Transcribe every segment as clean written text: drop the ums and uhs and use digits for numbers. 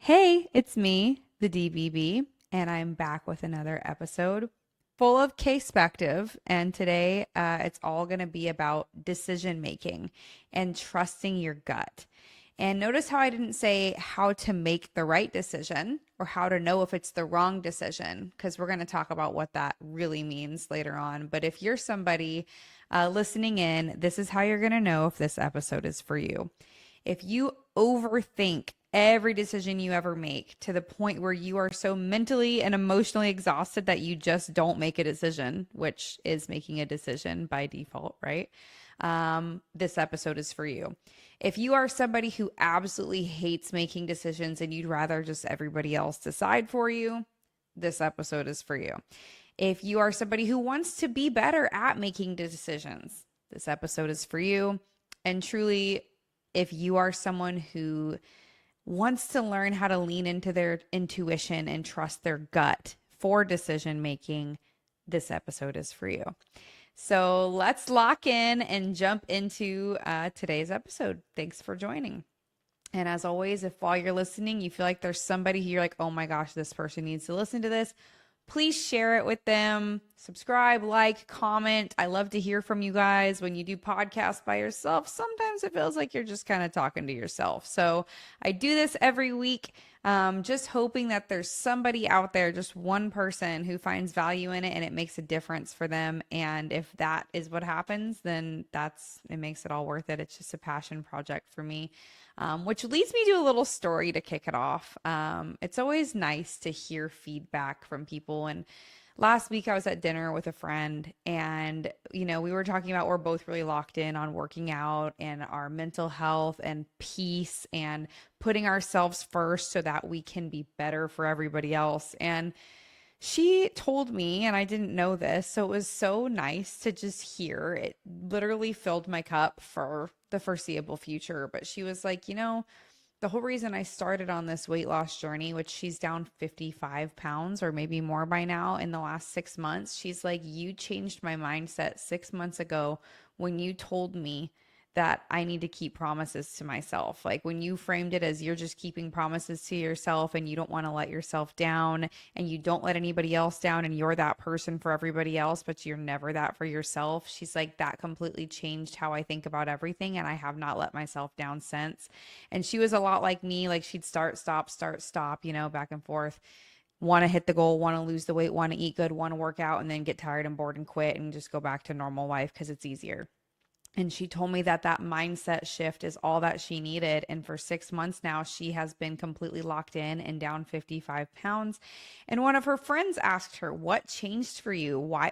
Hey, it's me, the DBB, and I'm back with another episode full of case perspective. And today, it's all going to be about decision making and trusting your gut. And notice how I didn't say how to make the right decision or how to know if it's the wrong decision, because we're going to talk about what that really means later on. But if you're somebody listening in, this is how you're going to know if this episode is for you. If you overthink every decision you ever make to the point where you are so mentally and emotionally exhausted that you just don't make a decision, which is making a decision by default, right? This episode is for you. If you are somebody who absolutely hates making decisions and you'd rather just everybody else decide for you, this episode is for you. If you are somebody who wants to be better at making decisions, this episode is for you. And truly, if you are someone who wants to learn how to lean into their intuition and trust their gut for decision making, this episode is for you. So let's lock in and jump into today's episode. Thanks for joining. And as always, if while you're listening, you feel like there's somebody here like, oh my gosh, this person needs to listen to this, please share it with them. Subscribe, like, comment. I love to hear from you guys. When you do podcasts by yourself, sometimes it feels like you're just kind of talking to yourself. So I do this every week, just hoping that there's somebody out there, just one person who finds value in it and it makes a difference for them. And if that is what happens, then it makes it all worth it. It's just a passion project for me. Which leads me to a little story to kick it off. It's always nice to hear feedback from people. And last week I was at dinner with a friend and, we were talking about we're both really locked in on working out and our mental health and peace and putting ourselves first so that we can be better for everybody else. And she told me, and I didn't know this, so it was so nice to just hear. It literally filled my cup for the foreseeable future. But she was like, the whole reason I started on this weight loss journey, which she's down 55 pounds or maybe more by now in the last 6 months, she's like, you changed my mindset 6 months ago when you told me that I need to keep promises to myself. Like when you framed it as you're just keeping promises to yourself and you don't want to let yourself down and you don't let anybody else down and you're that person for everybody else, but you're never that for yourself. She's like, that completely changed how I think about everything. And I have not let myself down since. And she was a lot like me. Like she'd start, stop, back and forth. Want to hit the goal, want to lose the weight, want to eat good, want to work out, and then get tired and bored and quit and just go back to normal life because it's easier. And she told me that mindset shift is all that she needed. And for 6 months now, she has been completely locked in and down 55 pounds. And one of her friends asked her, what changed for you? Why,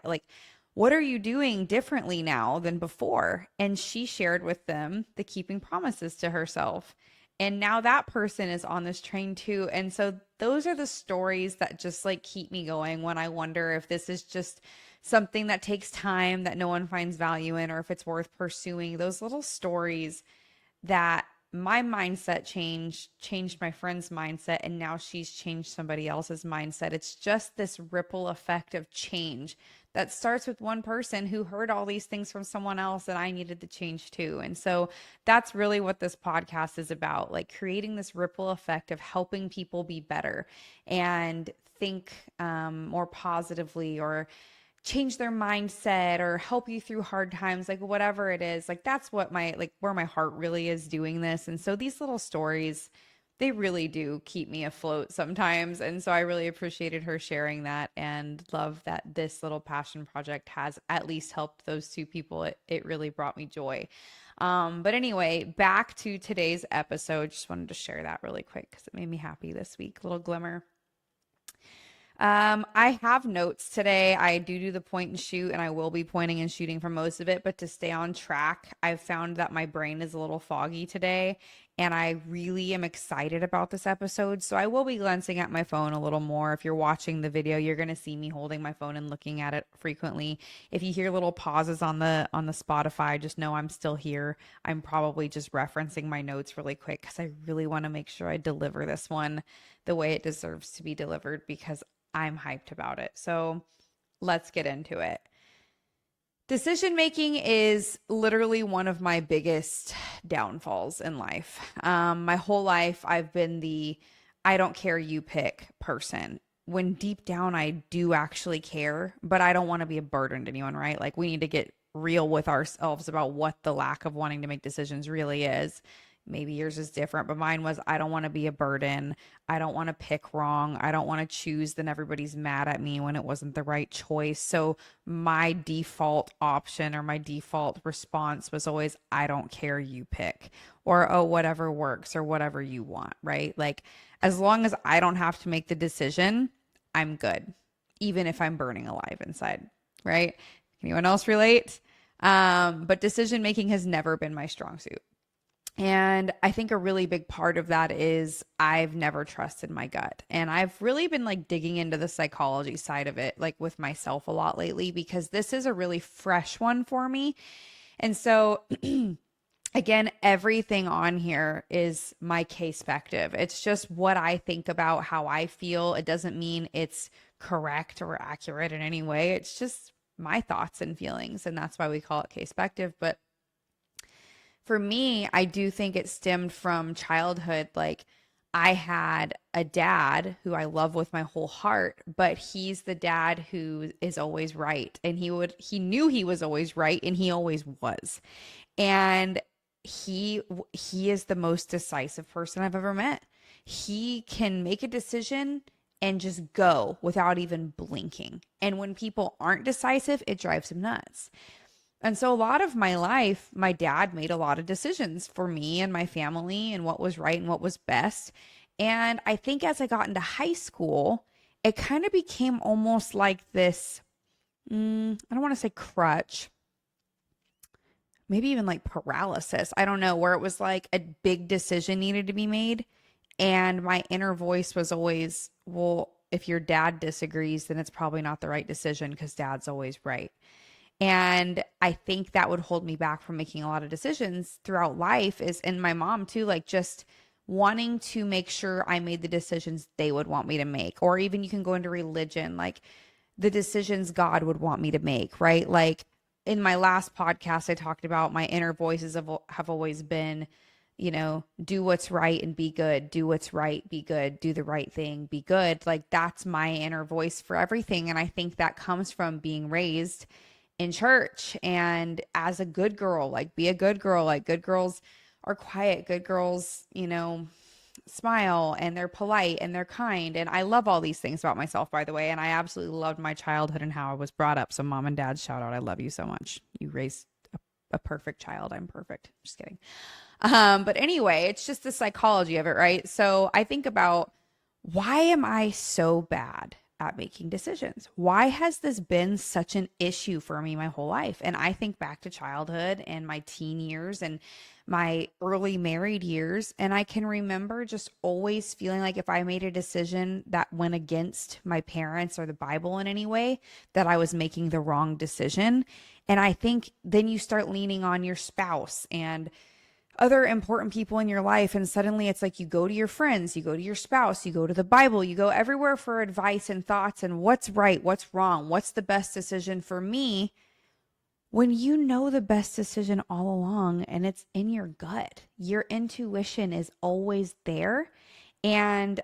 what are you doing differently now than before? And she shared with them the keeping promises to herself. And now that person is on this train too. And so those are the stories that just like keep me going when I wonder if this is just something that takes time that no one finds value in, or if it's worth pursuing. Those little stories that my mindset changed my friend's mindset, and now she's changed somebody else's mindset. It's just this ripple effect of change that starts with one person who heard all these things from someone else, and I needed to change too. And so that's really what this podcast is about, like creating this ripple effect of helping people be better and think more positively, or change their mindset, or help you through hard times, like whatever it is. Like that's what where my heart really is doing this. And so these little stories, they really do keep me afloat sometimes. And so I really appreciated her sharing that, and love that this little passion project has at least helped those two people. It really brought me joy. But anyway, back to today's episode. Just wanted to share that really quick because it made me happy this week. Little glimmer. I have notes today. I do the point and shoot, and I will be pointing and shooting for most of it. But to stay on track, I've found that my brain is a little foggy today, and I really am excited about this episode. So I will be glancing at my phone a little more. If you're watching the video, you're going to see me holding my phone and looking at it frequently. If you hear little pauses on the Spotify, just know I'm still here. I'm probably just referencing my notes really quick because I really want to make sure I deliver this one the way it deserves to be delivered, because I'm hyped about it. So let's get into it. Decision making is literally one of my biggest downfalls in life. My whole life, I've been the I don't care, you pick person. When deep down I do actually care, but I don't want to be a burden to anyone, right? Like we need to get real with ourselves about what the lack of wanting to make decisions really is. Maybe yours is different, but mine was I don't want to be a burden. I don't want to pick wrong. I don't want to choose, then everybody's mad at me when it wasn't the right choice. So my default option or my default response was always, I don't care, you pick, or oh, whatever works or whatever you want, right? Like as long as I don't have to make the decision, I'm good, even if I'm burning alive inside, right? Anyone else relate? But decision making has never been my strong suit. And I think a really big part of that is I've never trusted my gut. And I've really been like digging into the psychology side of it, like with myself a lot lately, because this is a really fresh one for me. And so, again, everything on here is my case perspective. It's just what I think about, how I feel. It doesn't mean it's correct or accurate in any way. It's just my thoughts and feelings. And that's why we call it case perspective. But for me, I do think it stemmed from childhood. Like I had a dad who I love with my whole heart, but he's the dad who is always right. And he knew he was always right, and he always was. And he is the most decisive person I've ever met. He can make a decision and just go without even blinking. And when people aren't decisive, it drives him nuts. And so a lot of my life, my dad made a lot of decisions for me and my family and what was right and what was best. And I think as I got into high school, it kind of became almost like this, I don't want to say crutch, maybe even like paralysis. I don't know, where it was like a big decision needed to be made. And my inner voice was always, well, if your dad disagrees, then it's probably not the right decision because dad's always right. And I think that would hold me back from making a lot of decisions throughout life is, and my mom too, like just wanting to make sure I made the decisions they would want me to make. Or even you can go into religion, like the decisions God would want me to make, right? Like in my last podcast, I talked about my inner voices have always been, do what's right and be good, do what's right, be good, do the right thing, be good. Like that's my inner voice for everything. And I think that comes from being raised in church and as a good girl, like be a good girl. Like good girls are quiet, good girls, smile and they're polite and they're kind. And I love all these things about myself, by the way. And I absolutely loved my childhood and how I was brought up. So mom and dad, shout out. I love you so much. You raised a perfect child. I'm perfect. Just kidding. But anyway, it's just the psychology of it, right? So I think about, why am I so bad at making decisions? Why has this been such an issue for me my whole life? And I think back to childhood and my teen years and my early married years. And I can remember just always feeling like if I made a decision that went against my parents or the Bible in any way, that I was making the wrong decision. And I think then you start leaning on your spouse and other important people in your life. And suddenly it's like you go to your friends, you go to your spouse, you go to the Bible, you go everywhere for advice and thoughts and what's right, what's wrong, what's the best decision for me, when you know the best decision all along and it's in your gut. Your intuition is always there. And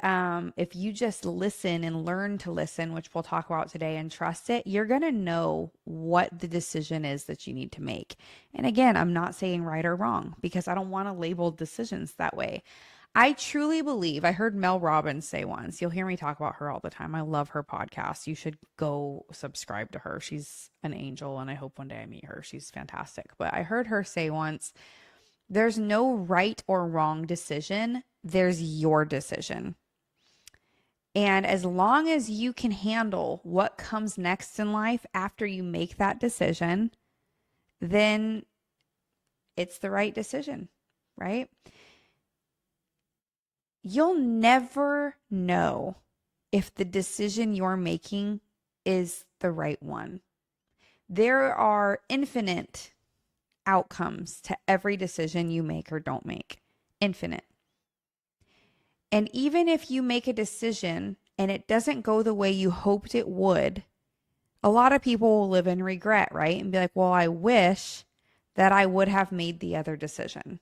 if you just listen and learn to listen, which we'll talk about today, and trust it, you're going to know what the decision is that you need to make. And again, I'm not saying right or wrong because I don't want to label decisions that way. I truly believe, I heard Mel Robbins say once, you'll hear me talk about her all the time. I love her podcast. You should go subscribe to her. She's an angel and I hope one day I meet her. She's fantastic. But I heard her say once, there's no right or wrong decision. There's your decision. And as long as you can handle what comes next in life after you make that decision, then it's the right decision, right? You'll never know if the decision you're making is the right one. There are infinite outcomes to every decision you make or don't make. Infinite. And even if you make a decision and it doesn't go the way you hoped it would, a lot of people will live in regret, right? And be like, well, I wish that I would have made the other decision.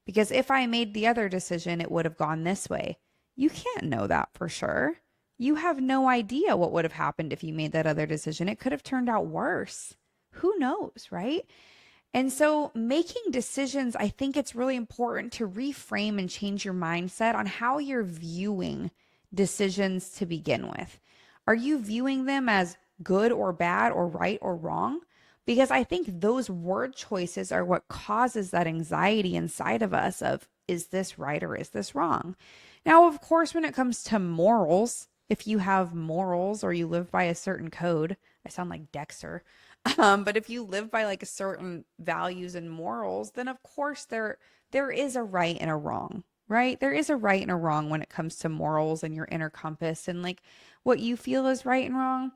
Because if I made the other decision, it would have gone this way. You can't know that for sure. You have no idea what would have happened if you made that other decision. It could have turned out worse. Who knows, right? And so, making decisions, I think it's really important to reframe and change your mindset on how you're viewing decisions to begin with. Are you viewing them as good or bad or right or wrong? Because I think those word choices are what causes that anxiety inside of us of, is this right or is this wrong? Now, of course, when it comes to morals, if you have morals or you live by a certain code, I sound like Dexter. But if you live by like a certain values and morals, then of course there is a right and a wrong, right? There is a right and a wrong when it comes to morals and your inner compass and like what you feel is right and wrong.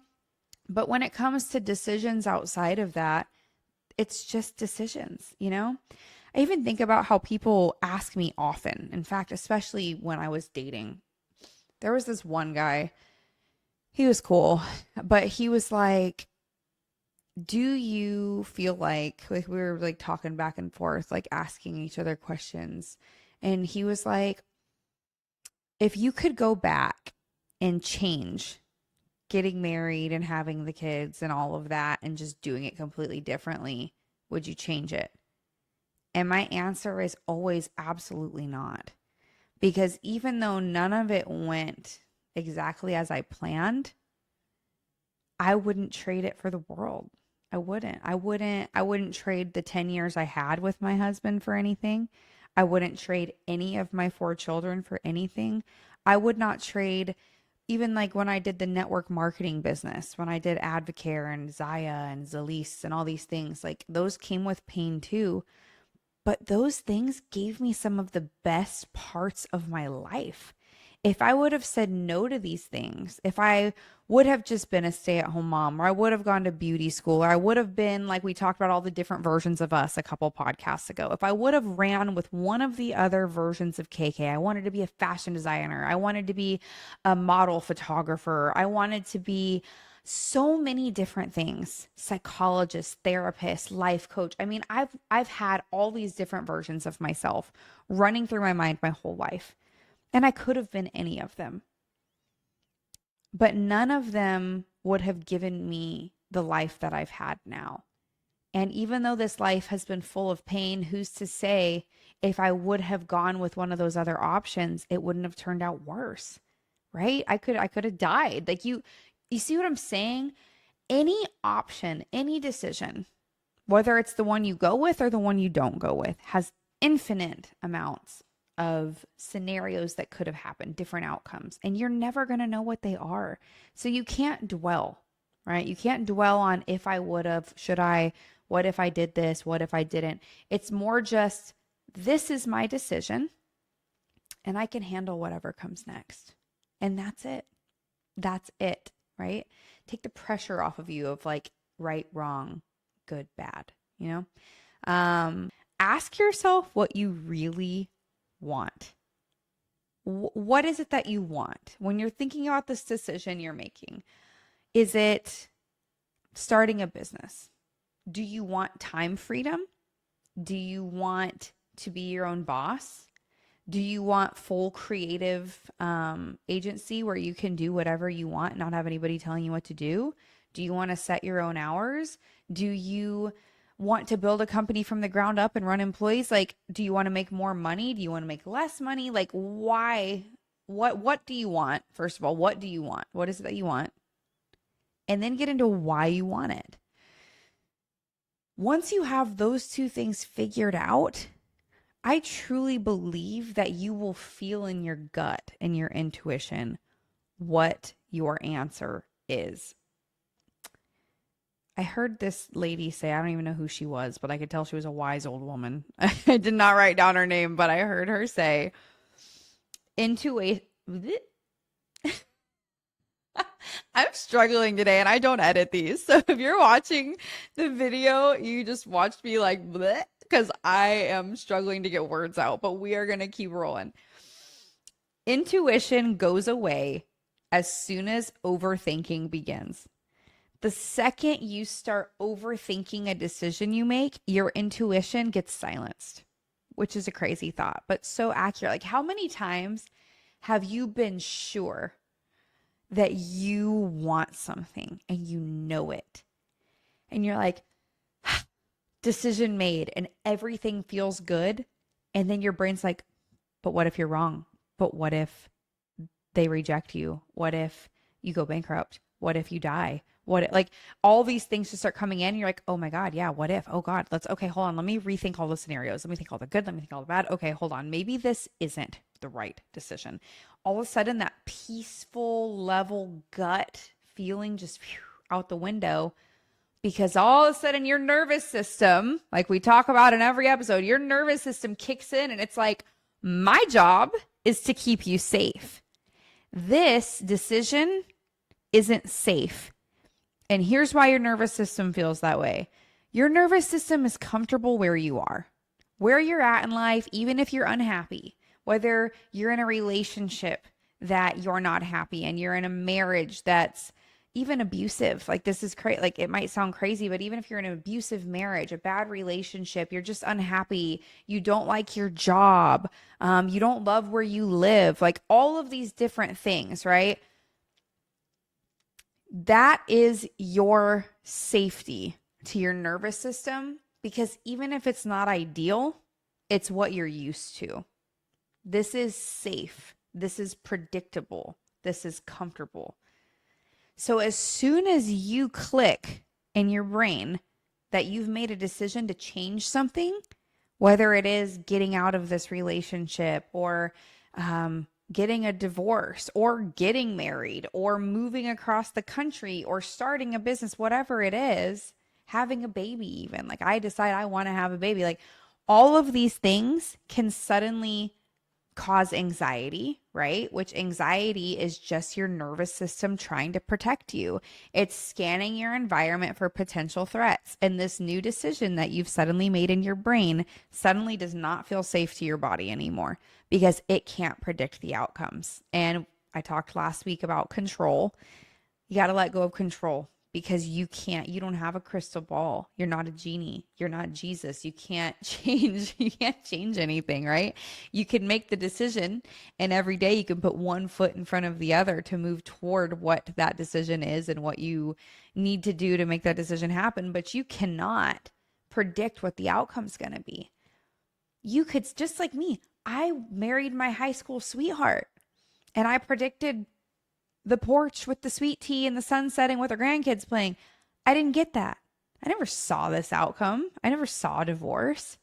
But when it comes to decisions outside of that, it's just decisions, you know? I even think about how people ask me often. In fact, especially when I was dating, there was this one guy, he was cool, but he was like, do you feel like we were like talking back and forth, like asking each other questions. And he was like, if you could go back and change getting married and having the kids and all of that and just doing it completely differently, would you change it? And my answer is always absolutely not. Because even though none of it went exactly as I planned, I wouldn't trade it for the world. I wouldn't trade the 10 years I had with my husband for anything. I wouldn't trade any of my 4 children for anything. I would not trade even like when I did the network marketing business, when I did Advocare and Zaya and Zalise and all these things, like those came with pain too. But those things gave me some of the best parts of my life. If I would have said no to these things, if I would have just been a stay-at-home mom, or I would have gone to beauty school, or I would have been like we talked about all the different versions of us a couple podcasts ago. If I would have ran with one of the other versions of KK, I wanted to be a fashion designer. I wanted to be a model photographer. I wanted to be so many different things, psychologist, therapist, life coach. I mean, I've had all these different versions of myself running through my mind my whole life. And I could have been any of them. But none of them would have given me the life that I've had now. And even though this life has been full of pain, who's to say if I would have gone with one of those other options, it wouldn't have turned out worse, right? I could have died. Like you see what I'm saying? Any option, any decision, whether it's the one you go with or the one you don't go with, has infinite amounts of scenarios that could have happened, different outcomes, and you're never going to know what they are. So you can't dwell, right? You can't dwell on if I would have, should I, what if I did this, what if I didn't. It's more just, this is my decision and I can handle whatever comes next. And that's it. That's it, right? Take the pressure off of you of like right, wrong, good, bad, you know? Ask yourself what you really want. What is it that you want when you're thinking about this decision you're making? Is it starting a business? Do you want time freedom? Do you want to be your own boss? Do you want full creative agency where you can do whatever you want and not have anybody telling you what to do? Do you want to set your own hours? Do you want to build a company from the ground up and run employees? Like, do you want to make more money? Do you want to make less money? Like, why? What do you want? First of all, what do you want? What is it that you want? And then get into why you want it. Once you have those two things figured out, I truly believe that you will feel in your gut and your intuition what your answer is. I heard this lady say, I don't even know who she was, but I could tell she was a wise old woman. I did not write down her name, but I heard her say, intuition. I'm struggling today and I don't edit these. So if you're watching the video, you just watched me like, because I am struggling to get words out, but we are going to keep rolling. Intuition goes away as soon as overthinking begins. The second you start overthinking a decision you make, your intuition gets silenced, which is a crazy thought, but so accurate. Like, how many times Have you been sure that you want something and you know it? And you're like, decision made, and everything feels good. And then your brain's like, but what if you're wrong? But what if they reject you? What if you go bankrupt? What if you die? What if, like all these things just start coming in. And you're like, oh my God, yeah, what if? Oh God, okay, hold on. Let me rethink all the scenarios. Let me think all the good. Let me think all the bad. Okay, hold on. Maybe this isn't the right decision. All of a sudden, that peaceful level gut feeling just out the window because all of a sudden your nervous system, like we talk about in every episode, your nervous system kicks in and it's like, my job is to keep you safe. This decision isn't safe. And here's why your nervous system feels that way. Your nervous system is comfortable where you are, where you're at in life, even if you're unhappy, whether you're in a relationship that you're not happy and you're in a marriage that's even abusive. Like this is crazy. Like it might sound crazy, but even if you're in an abusive marriage, a bad relationship, you're just unhappy. You don't like your job. You don't love where you live. Like all of these different things, right? That is your safety to your nervous system because even if it's not ideal, it's what you're used to. This is safe. This is predictable. This is comfortable. So as soon as you click in your brain that you've made a decision to change something, whether it is getting out of this relationship or getting a divorce or getting married or moving across the country or starting a business, whatever it is, having a baby even, like I decide I want to have a baby, like all of these things can suddenly cause anxiety, right? Which anxiety is just your nervous system trying to protect you. It's scanning your environment for potential threats. And this new decision that you've suddenly made in your brain suddenly does not feel safe to your body anymore because it can't predict the outcomes. And I talked last week about control. You got to let go of control because you don't have a crystal ball. You're not a genie. You're not Jesus. You can't change anything, right? You can make the decision and every day you can put one foot in front of the other to move toward what that decision is and what you need to do to make that decision happen. But you cannot predict what the outcome's going to be. You could, just like me, I married my high school sweetheart and I predicted the porch with the sweet tea and the sun setting with our grandkids playing. I didn't get that. I never saw this outcome. I never saw a divorce.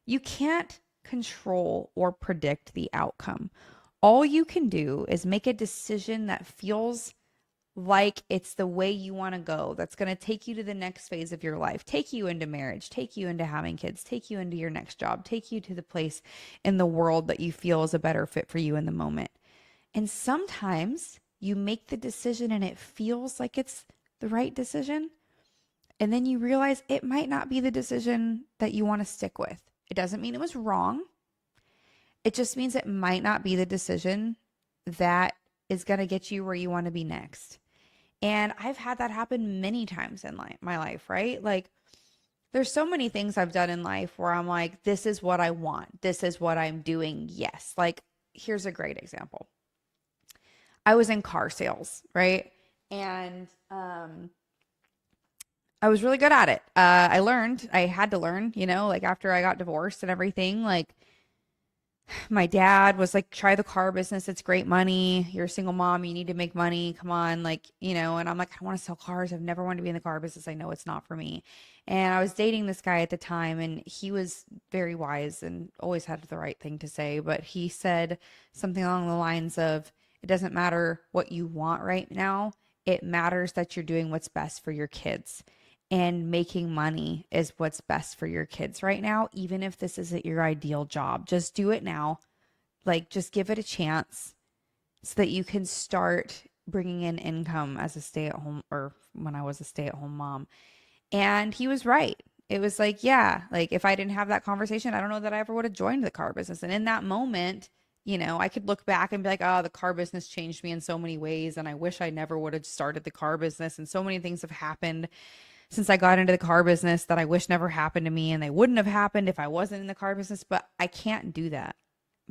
You can't control or predict the outcome. All you can do is make a decision that feels like it's the way you want to go, that's going to take you to the next phase of your life, take you into marriage, take you into having kids, take you into your next job, take you to the place in the world that you feel is a better fit for you in the moment. And sometimes you make the decision and it feels like it's the right decision. And then you realize it might not be the decision that you want to stick with. It doesn't mean it was wrong. It just means it might not be the decision that is going to get you where you want to be next. And I've had that happen many times in my life, right? Like there's so many things I've done in life where I'm like, this is what I want. This is what I'm doing. Yes. Like here's a great example. I was in car sales, right? And I was really good at it. I had to learn, like after I got divorced and everything, like my dad was like, try the car business. It's great money. You're a single mom. You need to make money. Come on. Like, and I'm like, I want to sell cars. I've never wanted to be in the car business. I know it's not for me. And I was dating this guy at the time and he was very wise and always had the right thing to say. But he said something along the lines of, it doesn't matter what you want right now. It matters that you're doing what's best for your kids. And making money is what's best for your kids right now, even if this isn't your ideal job. Just do it now. Like, just give it a chance so that you can start bringing in income as a stay-at-home, or when I was a stay-at-home mom. And he was right. It was like, yeah, like if I didn't have that conversation, I don't know that I ever would have joined the car business. And in that moment, I could look back and be like, oh, the car business changed me in so many ways. And I wish I never would have started the car business. And so many things have happened since I got into the car business that I wish never happened to me, and they wouldn't have happened if I wasn't in the car business, but I can't do that.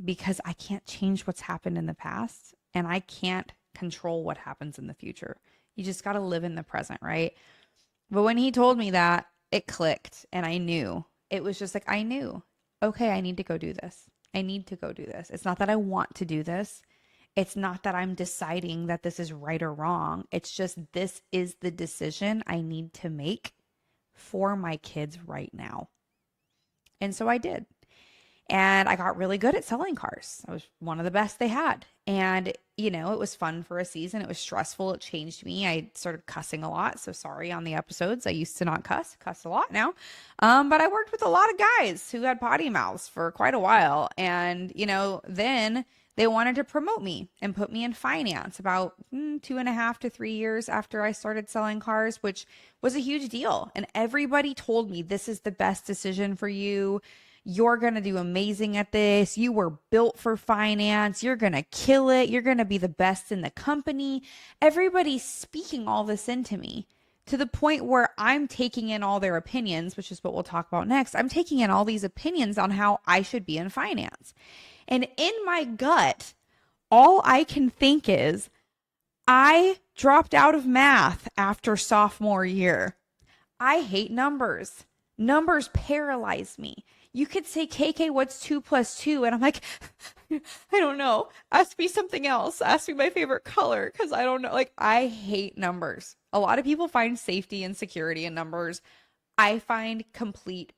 because I can't change what's happened in the past and I can't control what happens in the future. You just got to live in the present, right? But when he told me that, it clicked and I knew. It was just like, I knew, okay, I need to go do this. I need to go do this. It's not that I want to do this. It's not that I'm deciding that this is right or wrong. It's just this is the decision I need to make for my kids right now. And so I did. And I got really good at selling cars. I was one of the best they had. And, it was fun for a season. It was stressful. It changed me. I started cussing a lot. So sorry on the episodes. I used to not cuss a lot now. But I worked with a lot of guys who had potty mouths for quite a while. And, then they wanted to promote me and put me in finance about 2.5 to 3 years after I started selling cars, which was a huge deal. And everybody told me this is the best decision for you. You're going to do amazing at this. You were built for finance. You're going to kill it. You're going to be the best in the company. Everybody's speaking all this into me to the point where I'm taking in all their opinions, which is what we'll talk about next. I'm taking in all these opinions on how I should be in finance. And in my gut, all I can think is I dropped out of math after sophomore year. I hate numbers. Numbers paralyze me. You could say, KK, what's 2 plus 2? And I'm like, I don't know. Ask me something else. Ask me my favorite color because I don't know. Like, I hate numbers. A lot of people find safety and security in numbers. I find complete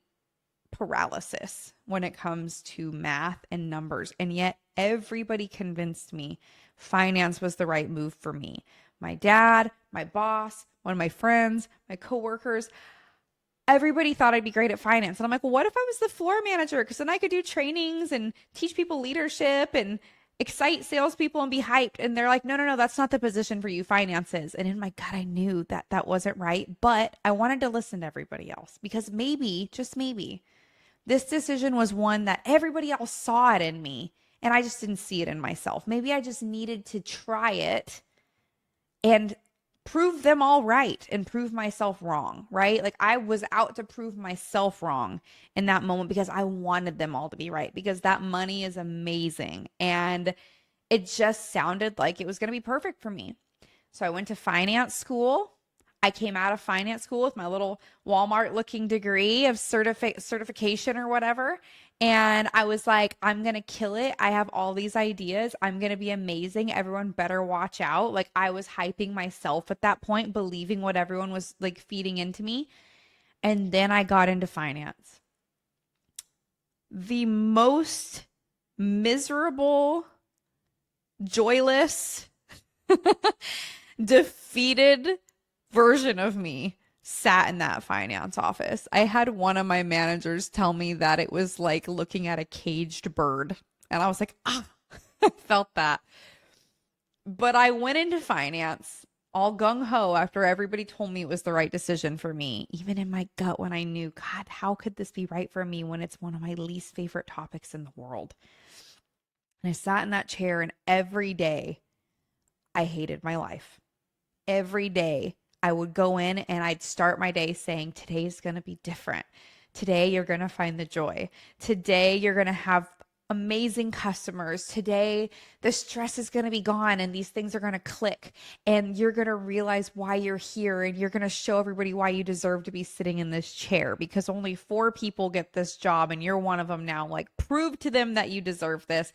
paralysis when it comes to math and numbers. And yet everybody convinced me finance was the right move for me. My dad, my boss, one of my friends, my coworkers, everybody thought I'd be great at finance. And I'm like, well, what if I was the floor manager? Because then I could do trainings and teach people leadership and excite salespeople and be hyped. And they're like, no, that's not the position for you. Finance is. And in my gut, I knew that that wasn't right. But I wanted to listen to everybody else because maybe, just maybe, this decision was one that everybody else saw it in me and I just didn't see it in myself. Maybe I just needed to try it and prove them all right and prove myself wrong, right? Like I was out to prove myself wrong in that moment because I wanted them all to be right because that money is amazing. And it just sounded like it was going to be perfect for me. So I went to finance school. I came out of finance school with my little Walmart looking degree of certification or whatever. And I was like, I'm going to kill it. I have all these ideas. I'm going to be amazing. Everyone better watch out. Like I was hyping myself at that point, believing what everyone was like feeding into me. And then I got into finance. The most miserable, joyless, defeated version of me sat in that finance office. I had one of my managers tell me that it was like looking at a caged bird. And I was like, I felt that. But I went into finance all gung ho after everybody told me it was the right decision for me. Even in my gut when I knew, God, how could this be right for me when it's one of my least favorite topics in the world? And I sat in that chair and every day I hated my life. Every day I would go in and I'd start my day saying, today's going to be different. Today, you're going to find the joy. Today, you're going to have amazing customers. Today, the stress is going to be gone and these things are going to click and you're going to realize why you're here and you're going to show everybody why you deserve to be sitting in this chair because only 4 people get this job and you're one of them now. Like, prove to them that you deserve this.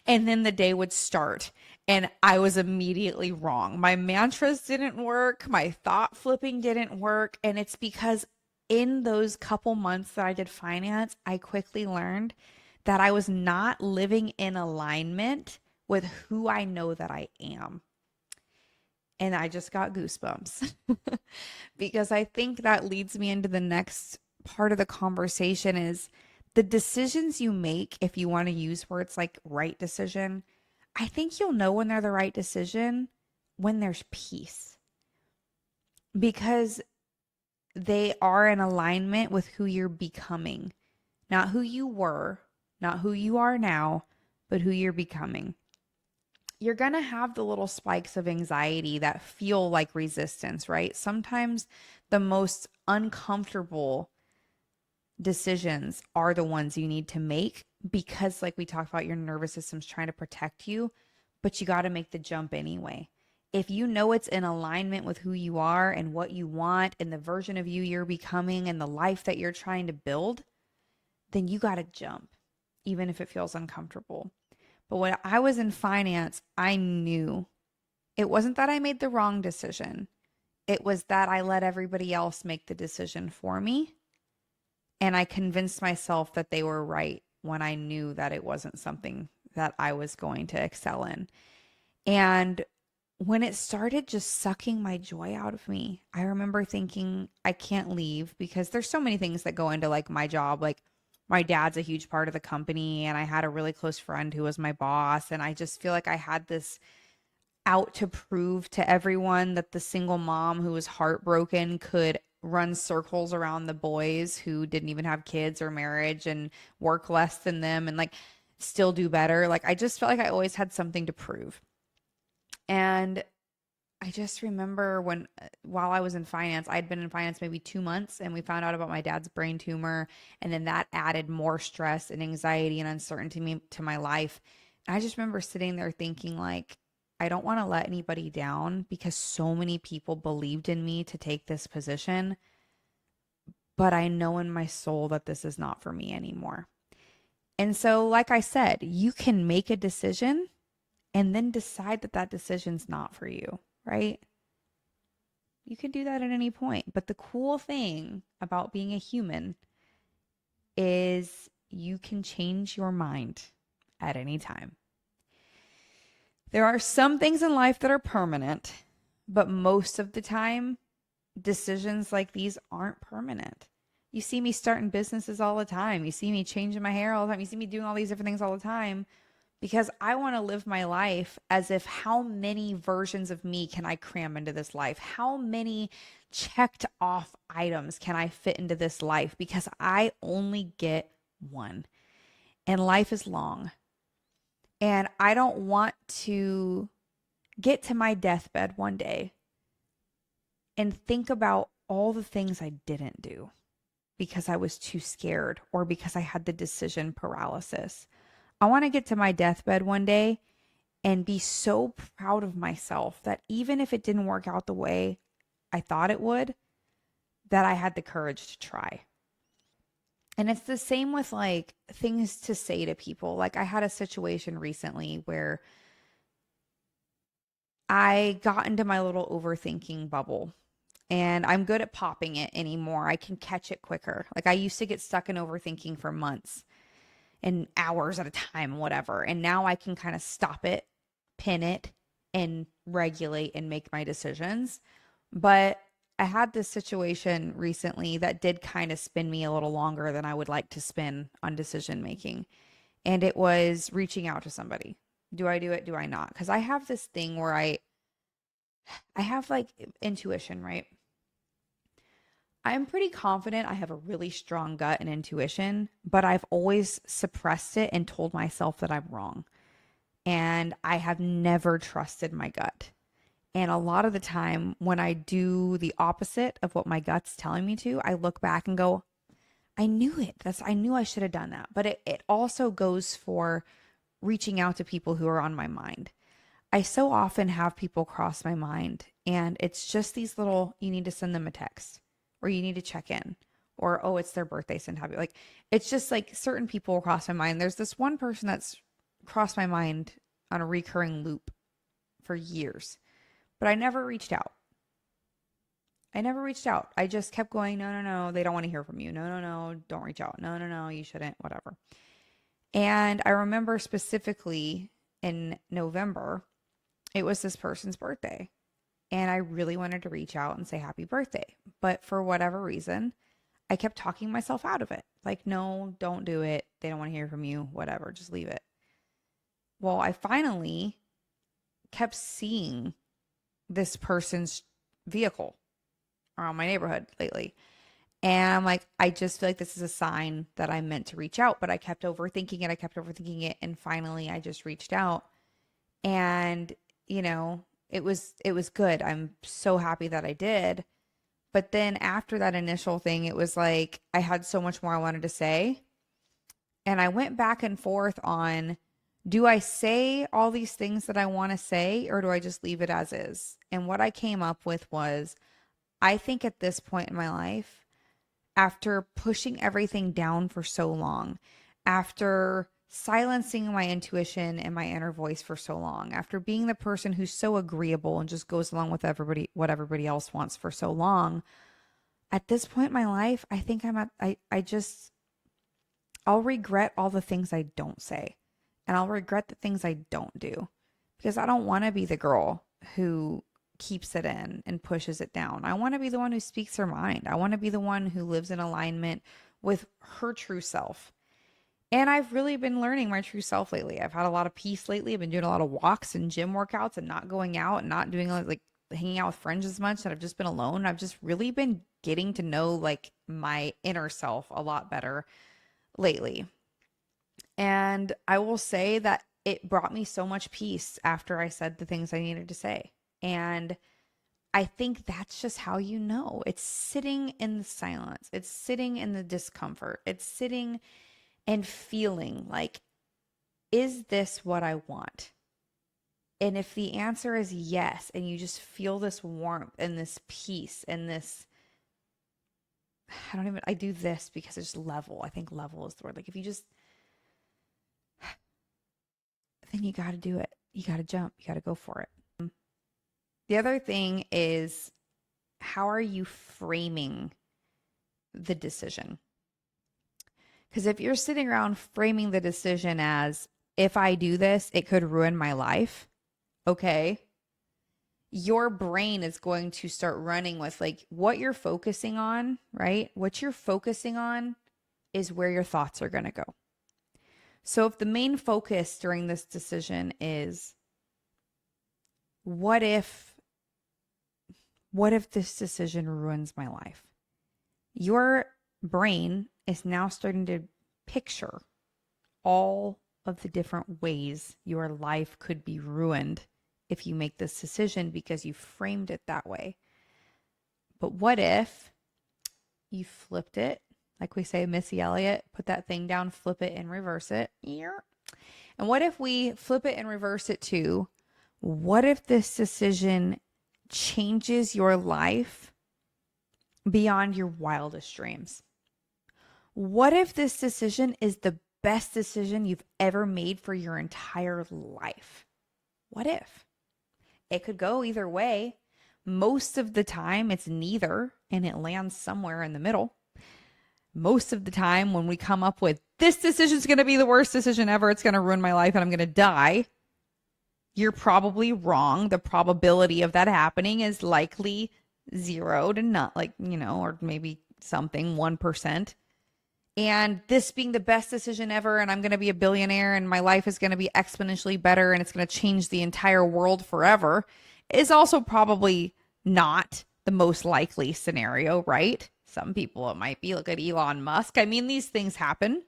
And then the day would start. And I was immediately wrong. My mantras didn't work. My thought flipping didn't work. And it's because in those couple months that I did finance, I quickly learned that I was not living in alignment with who I know that I am. And I just got goosebumps because I think that leads me into the next part of the conversation is the decisions you make, if you want to use words like right decision, I think you'll know when they're the right decision when there's peace because they are in alignment with who you're becoming, not who you were, not who you are now, but who you're becoming. You're going to have the little spikes of anxiety that feel like resistance, right? Sometimes the most uncomfortable decisions are the ones you need to make because, like we talked about, your nervous system's trying to protect you, but you got to make the jump anyway. If you know it's in alignment with who you are and what you want and the version of you you're becoming and the life that you're trying to build, then you got to jump, even if it feels uncomfortable. But when I was in finance, I knew it wasn't that I made the wrong decision. It was that I let everybody else make the decision for me. And I convinced myself that they were right when I knew that it wasn't something that I was going to excel in. And when it started just sucking my joy out of me, I remember thinking, I can't leave because there's so many things that go into like my job. Like my dad's a huge part of the company, and I had a really close friend who was my boss. And I just feel like I had this out to prove to everyone that the single mom who was heartbroken could run circles around the boys who didn't even have kids or marriage and work less than them and like still do better. Like I just felt like I always had something to prove. And I just remember when, while I was in finance, I'd been in finance maybe 2 months and we found out about my dad's brain tumor. And then that added more stress and anxiety and uncertainty to my life. And I just remember sitting there thinking, like, I don't want to let anybody down because so many people believed in me to take this position. But I know in my soul that this is not for me anymore. And so, like I said, you can make a decision and then decide that that decision's not for you, right? You can do that at any point. But the cool thing about being a human is you can change your mind at any time. There are some things in life that are permanent, but most of the time, decisions like these aren't permanent. You see me starting businesses all the time. You see me changing my hair all the time. You see me doing all these different things all the time because I want to live my life as if how many versions of me can I cram into this life? How many checked off items can I fit into this life? Because I only get one and life is long. And I don't want to get to my deathbed one day and think about all the things I didn't do because I was too scared or because I had the decision paralysis. I want to get to my deathbed one day and be so proud of myself that even if it didn't work out the way I thought it would, that I had the courage to try. And it's the same with like things to say to people. Like I had a situation recently where I got into my little overthinking bubble and I'm good at popping it anymore. I can catch it quicker. Like I used to get stuck in overthinking for months and hours at a time, whatever. And now I can kind of stop it, pin it, and regulate and make my decisions. But I had this situation recently that did kind of spin me a little longer than I would like to spin on decision making. And it was reaching out to somebody. Do I do it? Do I not? Because I have this thing where I have like intuition, right? I'm pretty confident I have a really strong gut and intuition, but I've always suppressed it and told myself that I'm wrong. And I have never trusted my gut. And a lot of the time, when I do the opposite of what my gut's telling me to, I look back and go, I knew it. I knew I should have done that. But it also goes for reaching out to people who are on my mind. I so often have people cross my mind, and it's just these little, you need to send them a text, or you need to check in, or, oh, it's their birthday, send happy. Like, it's just like certain people will cross my mind. There's this one person that's crossed my mind on a recurring loop for years, but I never reached out. I never reached out. I just kept going, no, no, no, they don't want to hear from you. No, no, no, don't reach out. No, no, no, you shouldn't, whatever. And I remember specifically in November, it was this person's birthday. And I really wanted to reach out and say happy birthday. But for whatever reason, I kept talking myself out of it. Like, no, don't do it. They don't want to hear from you. Whatever, just leave it. Well, I finally kept seeing this person's vehicle around my neighborhood lately. And I'm like, I just feel like this is a sign that I'm meant to reach out. But I kept overthinking it. I kept overthinking it. And finally, I just reached out. And, it was good. I'm so happy that I did. But then after that initial thing, it was like I had so much more I wanted to say. And I went back and forth on, do I say all these things that I want to say, or do I just leave it as is? And what I came up with was, I think at this point in my life, after pushing everything down for so long, after silencing my intuition and my inner voice for so long, after being the person who's so agreeable and just goes along with everybody, what everybody else wants for so long, at this point in my life, I think I'll regret all the things I don't say. And I'll regret the things I don't do because I don't want to be the girl who keeps it in and pushes it down. I want to be the one who speaks her mind. I want to be the one who lives in alignment with her true self. And I've really been learning my true self lately. I've had a lot of peace lately. I've been doing a lot of walks and gym workouts and not going out and not doing like hanging out with friends as much. And I've just been alone. I've just really been getting to know like my inner self a lot better lately. And I will say that it brought me so much peace after I said the things I needed to say. And I think that's just how you know. It's sitting in the silence, it's sitting in the discomfort, it's sitting and feeling like, is this what I want? And if the answer is yes, and you just feel this warmth and this peace and this, I do this because it's level. I think level is the word. Like if you just, then you got to do it. You got to jump. You got to go for it. The other thing is, how are you framing the decision? Because if you're sitting around framing the decision as, if I do this, it could ruin my life, okay, your brain is going to start running with like what you're focusing on, right? What you're focusing on is where your thoughts are going to go. So if the main focus during this decision is, what if this decision ruins my life? Your brain is now starting to picture all of the different ways your life could be ruined if you make this decision because you framed it that way. But what if you flipped it? Like we say, Missy Elliott, put that thing down, flip it and reverse it. And what if we flip it and reverse it to, what if this decision changes your life beyond your wildest dreams? What if this decision is the best decision you've ever made for your entire life? What if? It could go either way. Most of the time, it's neither, and it lands somewhere in the middle. Most of the time, when we come up with, this decision is going to be the worst decision ever, it's going to ruin my life and I'm going to die, you're probably wrong. The probability of that happening is likely 0 to not, like, or maybe something, 1%. And this being the best decision ever, and I'm going to be a billionaire and my life is going to be exponentially better and it's going to change the entire world forever, is also probably not the most likely scenario, right? Some people it might be. Look at Elon Musk. I mean, these things happen.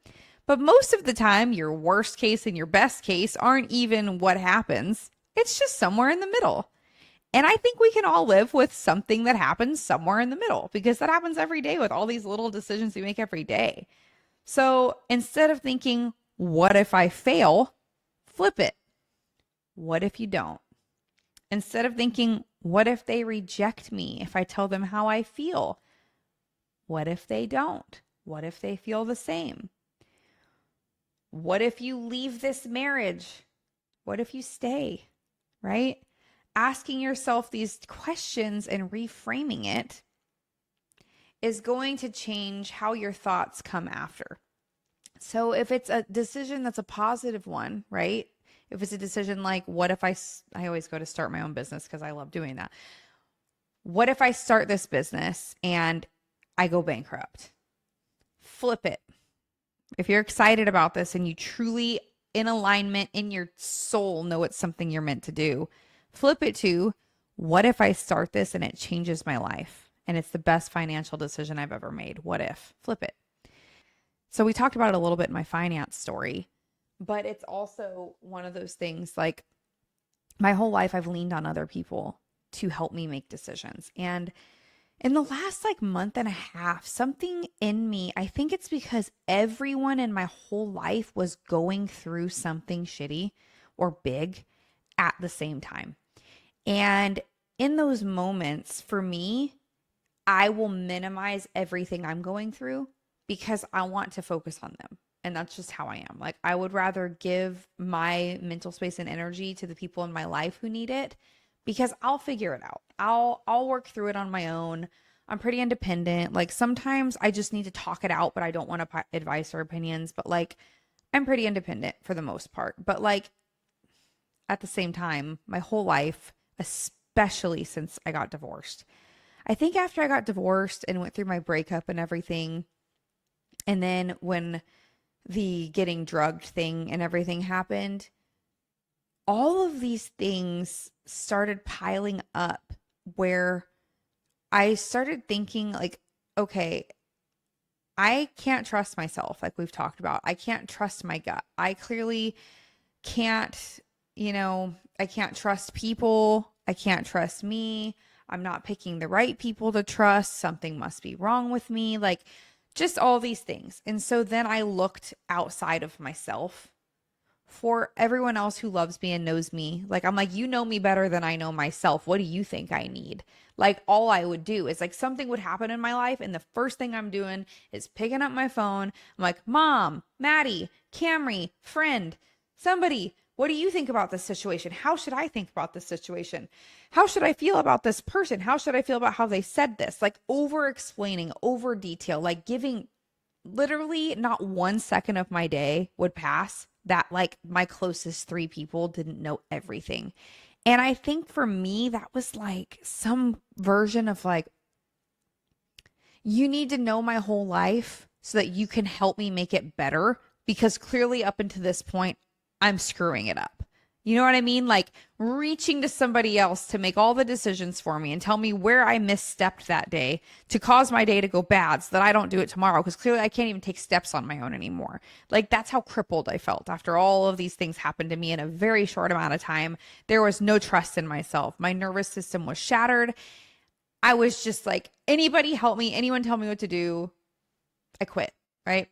But most of the time, your worst case and your best case aren't even what happens. It's just somewhere in the middle. And I think we can all live with something that happens somewhere in the middle because that happens every day with all these little decisions we make every day. So instead of thinking, what if I fail? Flip it. What if you don't? Instead of thinking, what if they reject me if I tell them how I feel? What if they don't? What if they feel the same? What if you leave this marriage? What if you stay? Right? Asking yourself these questions and reframing it is going to change how your thoughts come after. So if it's a decision that's a positive one, right? If it's a decision like, what if I always go to start my own business because I love doing that. What if I start this business and I go bankrupt? Flip it. If you're excited about this and you truly, in alignment in your soul, know it's something you're meant to do, flip it to, what if I start this and it changes my life and it's the best financial decision I've ever made? What if? Flip it. So we talked about it a little bit in my finance story, but it's also one of those things like my whole life I've leaned on other people to help me make decisions. And In the last like month and a half, something in me, I think it's because everyone in my whole life was going through something shitty or big at the same time. And in those moments, for me, I will minimize everything I'm going through because I want to focus on them. And that's just how I am. Like, I would rather give my mental space and energy to the people in my life who need it because I'll figure it out. I'll work through it on my own. I'm pretty independent. Like, sometimes I just need to talk it out, but I don't want advice or opinions. But like, I'm pretty independent for the most part. But like, at the same time, my whole life, especially since I got divorced, I think after I got divorced and went through my breakup and everything, and then when the getting drugged thing and everything happened, all of these things started piling up where I started thinking, like, okay, I can't trust myself, like we've talked about. I can't trust my gut. I clearly can't, I can't trust people. I can't trust me. I'm not picking the right people to trust. Something must be wrong with me. Like, just all these things. And so then I looked outside of myself for everyone else who loves me and knows me. Like, I'm like, you know me better than I know myself. What do you think I need? Like, all I would do is like something would happen in my life, and the first thing I'm doing is picking up my phone. I'm like, Mom, Maddie, Camry, friend, somebody, what do you think about this situation? How should I think about this situation? How should I feel about this person? How should I feel about how they said this? Like, over explaining, over detail, like giving literally not 1 second of my day would pass that like my closest three people didn't know everything. And I think for me, that was like some version of like, you need to know my whole life so that you can help me make it better. Because clearly, up until this point, I'm screwing it up. You know what I mean? Like reaching to somebody else to make all the decisions for me and tell me where I misstepped that day to cause my day to go bad so that I don't do it tomorrow. Because clearly I can't even take steps on my own anymore. Like that's how crippled I felt after all of these things happened to me in a very short amount of time. There was no trust in myself. My nervous system was shattered. I was just like, anybody help me? Anyone tell me what to do? I quit, right?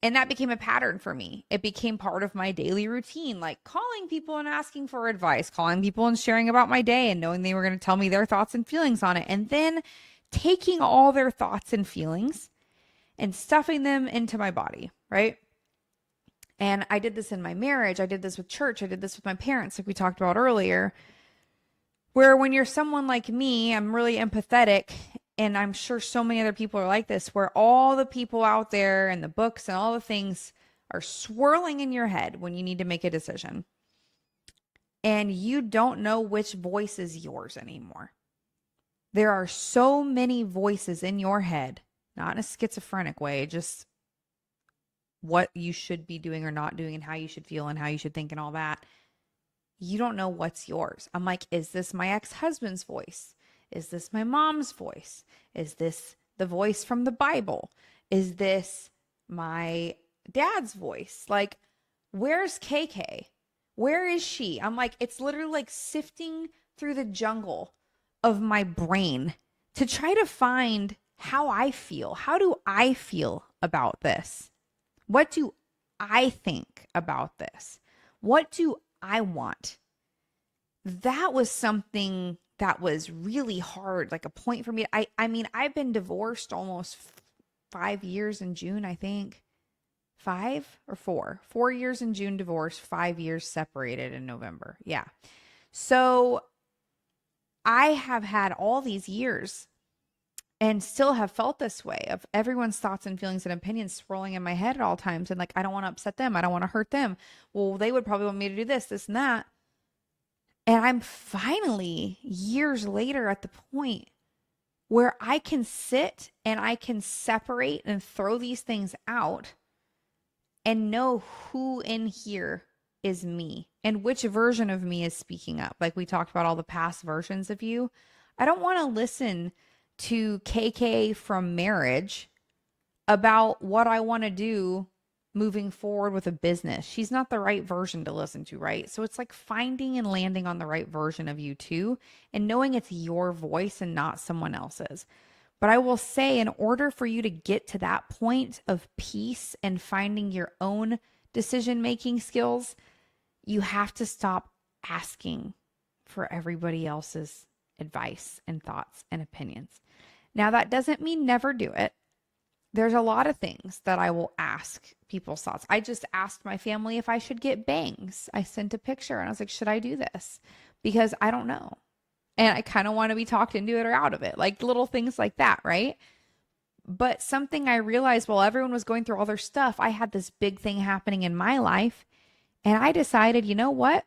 And that became a pattern for me. It became part of my daily routine, like calling people and asking for advice, calling people and sharing about my day and knowing they were going to tell me their thoughts and feelings on it. And then taking all their thoughts and feelings and stuffing them into my body, right? And I did this in my marriage. I did this with church. I did this with my parents, like we talked about earlier, where when you're someone like me, I'm really empathetic. And I'm sure so many other people are like this, where all the people out there and the books and all the things are swirling in your head when you need to make a decision. And you don't know which voice is yours anymore. There are so many voices in your head, not in a schizophrenic way, just what you should be doing or not doing and how you should feel and how you should think and all that. You don't know what's yours. I'm like, is this my ex-husband's voice? Is this my mom's voice? Is this the voice from the Bible? Is this my dad's voice? Like, where's KK? Where is she? I'm like, it's literally like sifting through the jungle of my brain to try to find how I feel. How do I feel about this? What do I think about this? What do I want? That was something that was really hard, like a point for me. I mean, I've been divorced almost 5 years in June, I think. 5 or 4. 4 years in June divorced, 5 years separated in November. Yeah. So I have had all these years and still have felt this way of everyone's thoughts and feelings and opinions swirling in my head at all times. And like, I don't want to upset them. I don't want to hurt them. Well, they would probably want me to do this, this, and that. And I'm finally, years later, at the point where I can sit and I can separate and throw these things out and know who in here is me and which version of me is speaking up. Like we talked about all the past versions of you. I don't want to listen to KK from marriage about what I want to do moving forward with a business. She's not the right version to listen to, right? So it's like finding and landing on the right version of you too, and knowing it's your voice and not someone else's. But I will say, in order for you to get to that point of peace and finding your own decision making skills, you have to stop asking for everybody else's advice and thoughts and opinions. Now, that doesn't mean never do it. There's a lot of things that I will ask people's thoughts. I just asked my family if I should get bangs. I sent a picture and I was like, should I do this? Because I don't know. And I kind of want to be talked into it or out of it, like little things like that, right? But something I realized while everyone was going through all their stuff, I had this big thing happening in my life. And I decided, you know what?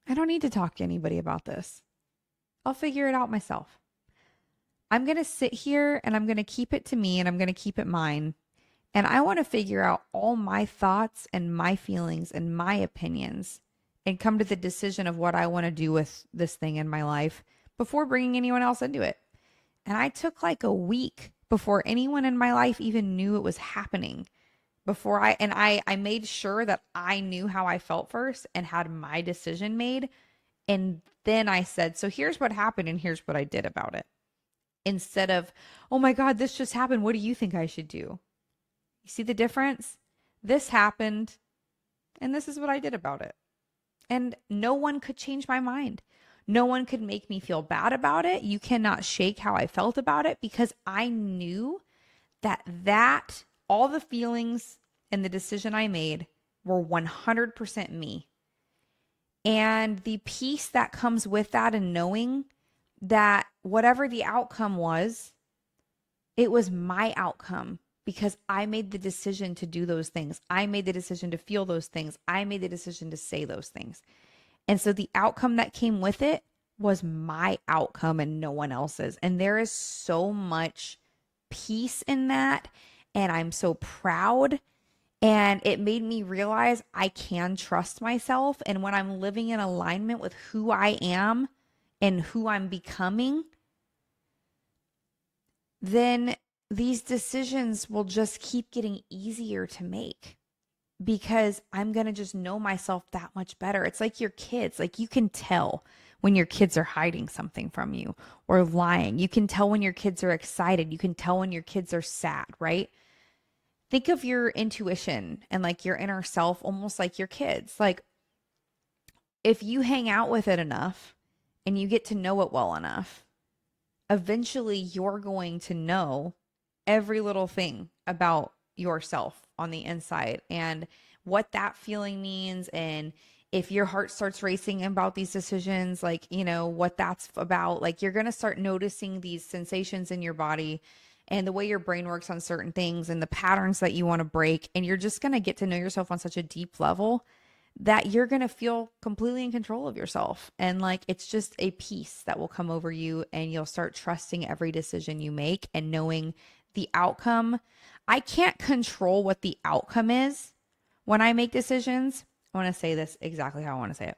I don't need to talk to anybody about this. I'll figure it out myself. I'm going to sit here and I'm going to keep it to me and I'm going to keep it mine. And I want to figure out all my thoughts and my feelings and my opinions and come to the decision of what I want to do with this thing in my life before bringing anyone else into it. And I took like a week before anyone in my life even knew it was happening. I made sure that I knew how I felt first and had my decision made. And then I said, so here's what happened and here's what I did about it. Instead of, oh my God, this just happened. What do you think I should do? You see the difference? This happened and this is what I did about it. And no one could change my mind. No one could make me feel bad about it. You cannot shake how I felt about it because I knew that all the feelings and the decision I made were 100% me. And the peace that comes with that and knowing that whatever the outcome was, it was my outcome because I made the decision to do those things. I made the decision to feel those things. I made the decision to say those things. And so the outcome that came with it was my outcome and no one else's. And there is so much peace in that. And I'm so proud. And it made me realize I can trust myself. And when I'm living in alignment with who I am and who I'm becoming, then these decisions will just keep getting easier to make because I'm going to just know myself that much better. It's like your kids. Like you can tell when your kids are hiding something from you or lying. You can tell when your kids are excited. You can tell when your kids are sad, right? Think of your intuition and like your inner self almost like your kids. Like if you hang out with it enough and you get to know it well enough, eventually you're going to know every little thing about yourself on the inside and what that feeling means. And if your heart starts racing about these decisions, like, you know, what that's about, like you're going to start noticing these sensations in your body and the way your brain works on certain things and the patterns that you want to break. And you're just going to get to know yourself on such a deep level that you're going to feel completely in control of yourself. And like, it's just a peace that will come over you and you'll start trusting every decision you make and knowing the outcome. I can't control what the outcome is when I make decisions. I want to say this exactly how I want to say it.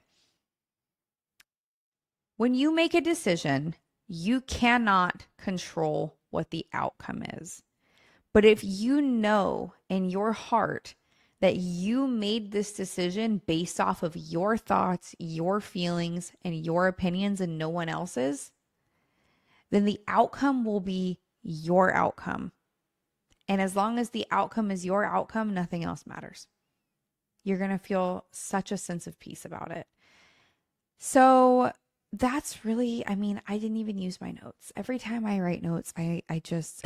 When you make a decision, you cannot control what the outcome is. But if you know in your heart that you made this decision based off of your thoughts, your feelings, and your opinions and no one else's, then the outcome will be your outcome. And as long as the outcome is your outcome, nothing else matters. You're going to feel such a sense of peace about it. So that's really, I mean, I didn't even use my notes. Every time I write notes, I just,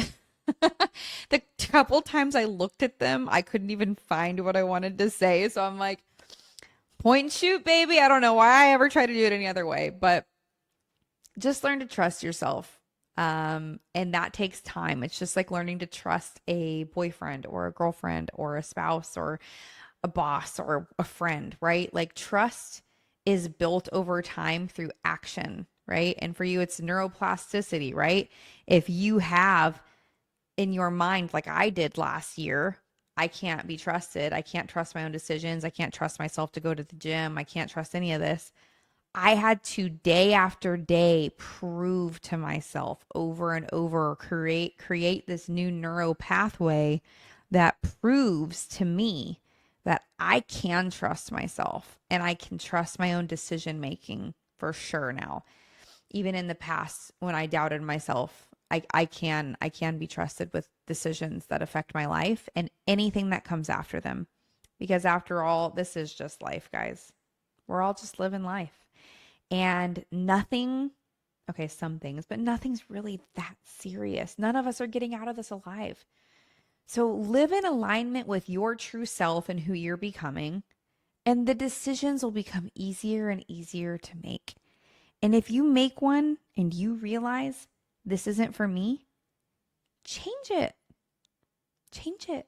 the couple times I looked at them, I couldn't even find what I wanted to say. So I'm like, point and shoot, baby. I don't know why I ever try to do it any other way, but just learn to trust yourself. And that takes time. It's just like learning to trust a boyfriend or a girlfriend or a spouse or a boss or a friend, right? Like trust is built over time through action, right? And for you, it's neuroplasticity, right? If you have in your mind, like I did last year, I can't be trusted. I can't trust my own decisions. I can't trust myself to go to the gym. I can't trust any of this. I had to day after day prove to myself over and over, create this new neuro pathway that proves to me that I can trust myself and I can trust my own decision making for sure now. Even in the past when I doubted myself, I can be trusted with decisions that affect my life and anything that comes after them. Because after all, this is just life, guys. We're all just living life. And nothing, okay, some things, but nothing's really that serious. None of us are getting out of this alive. So live in alignment with your true self and who you're becoming, and the decisions will become easier and easier to make. And if you make one and you realize this isn't for me, change it. Change it.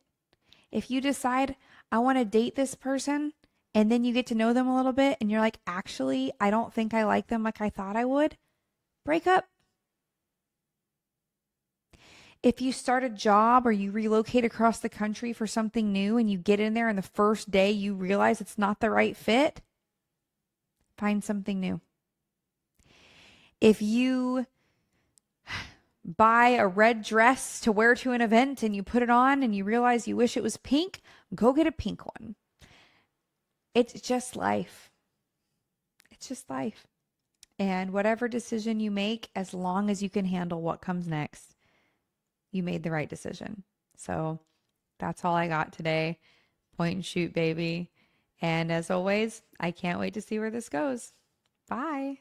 If you decide, I want to date this person, and then you get to know them a little bit, and you're like, actually, I don't think I like them like I thought I would, break up. If you start a job or you relocate across the country for something new and you get in there and the first day you realize it's not the right fit, find something new. If you buy a red dress to wear to an event and you put it on and you realize you wish it was pink, go get a pink one. It's just life. It's just life. And whatever decision you make, as long as you can handle what comes next, you made the right decision. So that's all I got today. Point and shoot, baby. And as always, I can't wait to see where this goes. Bye.